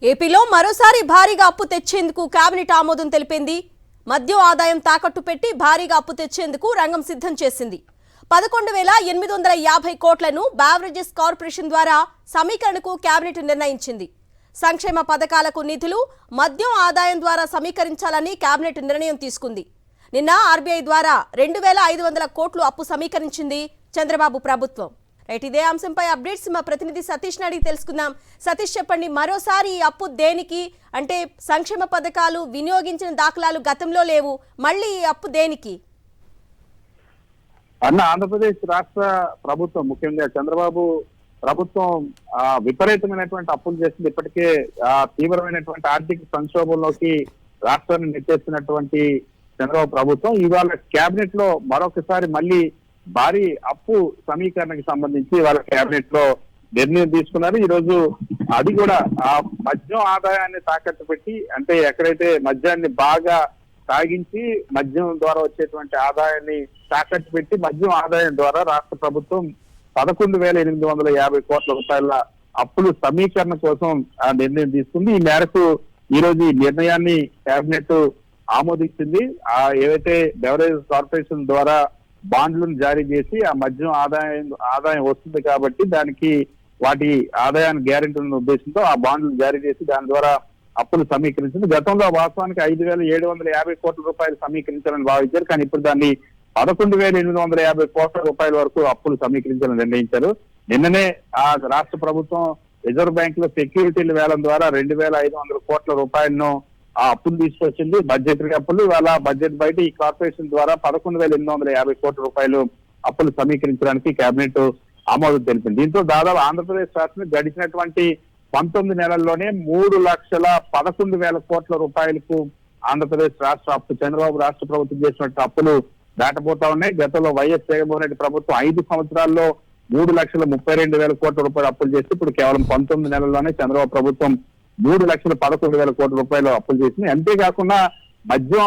ఏపీలో మరోసారి భారీగా అప్పు తెచ్చేందుకు కేబినెట్ ఆమోదం తెలిపింది. మద్యం ఆదాయం తాకట్టు పెట్టి భారీగా అప్పు తెచ్చేందుకు రంగం సిద్ధం చేసింది. 11,850 కోట్లను బెవరేజెస్ కార్పొరేషన్ ద్వారా సమీకరణకు కేబినెట్ నిర్ణయించింది. సంక్షేమ పథకాలకు నిధులు మద్యం ఆదాయం ద్వారా సమీకరించాలని కేబినెట్ నిర్ణయం తీసుకుంది. నిన్న ఆర్బీఐ ద్వారా 2,500 కోట్లు అప్పు సమీకరించింది చంద్రబాబు ప్రభుత్వం. ఇదే అంశంపై అప్డేట్స్ మా ప్రతినిధి సతీష్ అడిగి తెలుసుకుందాం. సతీష్, చెప్పండి, మరోసారి ఈ అప్పు దేనికి? అంటే సంక్షేమ పథకాలు వినియోగించిన దాఖలాలు గతంలో లేవు, మళ్ళీ ఈ అప్పు దేనికి? ఆంధ్రప్రదేశ్ రాష్ట్ర ప్రభుత్వం, ముఖ్యంగా చంద్రబాబు ప్రభుత్వం విపరీతమైనటువంటి అప్పులు చేసింది. ఇప్పటికే తీవ్రమైనటువంటి ఆర్థిక సంక్షోభంలోకి రాష్ట్రాన్ని నెట్టేస్తున్నటువంటి చంద్రబాబు ప్రభుత్వం ఇవాళ కేబినెట్ లో మరొకసారి మళ్ళీ భారీ అప్పు సమీకరణకు సంబంధించి వాళ్ళ కేబినెట్ లో నిర్ణయం తీసుకున్నారు. ఈ రోజు అది కూడా ఆ మద్యం ఆదాయాన్ని తాకట్టు పెట్టి, అంటే ఎక్కడైతే మద్యాన్ని బాగా తాగించి మద్యం ద్వారా వచ్చేటువంటి ఆదాయాన్ని తాకట్టు పెట్టి మద్యం ఆదాయం ద్వారా రాష్ట్ర ప్రభుత్వం 11,850 కోట్ల రూపాయల అప్పులు సమీకరణ కోసం ఆ నిర్ణయం తీసుకుంది. ఈ మేరకు ఈ రోజు ఈ నిర్ణయాన్ని కేబినెట్ ఆమోదించింది. ఏవైతే బెవరేజ్ కార్పొరేషన్ ద్వారా బాండ్లను జారీ చేసి ఆ మద్యం ఆదాయం వస్తుంది కాబట్టి దానికి వాటి ఆదాయాన్ని గ్యారెంటీ ఉన్న ఉద్దేశంతో ఆ బాండ్లను జారీ చేసి దాని ద్వారా అప్పులు సమీకరించింది. గతంలో వాస్తవానికి 5,750 కోట్ల రూపాయలు సమీకరించాలని భావించారు. కానీ ఇప్పుడు దాన్ని 11,850 కోట్ల రూపాయల వరకు అప్పులు సమీకరించాలని నిర్ణయించారు. నిన్ననే ఆ రాష్ట్ర ప్రభుత్వం రిజర్వ్ బ్యాంక్ లో సెక్యూరిటీల వేలం ద్వారా 2,500 కోట్ల రూపాయలను ఆ అప్పులు తీసుకొచ్చింది. బడ్జెటరీ అప్పులు. ఇవాళ బడ్జెట్ బయట ఈ కార్పొరేషన్ ద్వారా 11,850 కోట్ల రూపాయలు అప్పులు సమీకరించడానికి కేబినెట్ ఆమోదం తెలిపింది. దీంతో దాదాపు ఆంధ్రప్రదేశ్ రాష్ట్రం గడిచినటువంటి 19 నెలల్లోనే 3,11,000 కోట్ల రూపాయలకు ఆంధ్రప్రదేశ్ రాష్ట్ర అప్పు, చంద్రబాబు రాష్ట్ర ప్రభుత్వం చేసినట్టు అప్పులు దాటపోతా ఉన్నాయి. గతంలో వైఎస్ జగన్మోహన్ రెడ్డి ప్రభుత్వం 5 సంవత్సరాల్లో 3,32,000 కోట్ల రూపాయలు అప్పులు చేసి ఇప్పుడు కేవలం 19 నెలల్లోనే చంద్రబాబు ప్రభుత్వం 3,11,000 కోట్ల రూపాయలు అప్పులు చేసింది. అంతేకాకుండా మద్యం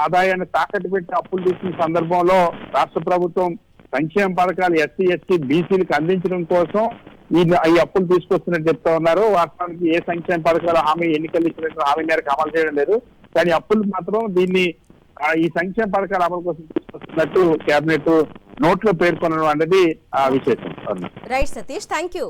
ఆదాయాన్ని తాకట్టు పెట్టి అప్పులు తీసుకున్న సందర్భంలో రాష్ట్ర ప్రభుత్వం సంక్షేమ పథకాలు ఎస్సీ, ఎస్టీ, బీసీలకు అందించడం కోసం ఈ అప్పులు తీసుకొస్తున్నట్టు చెప్తా ఉన్నారు. వాస్తవానికి ఏ సంక్షేమ పథకాలు హామీ ఎన్నికలు ఇచ్చినట్టు హామీ మేరకు అమలు చేయడం లేదు. కానీ అప్పులు మాత్రం దీన్ని ఈ సంక్షేమ పథకాల అమలు కోసం తీసుకొస్తున్నట్టు కేబినెట్ నోట్లో పేర్కొనడం అనేది విశేషం. Right Satish, thank you.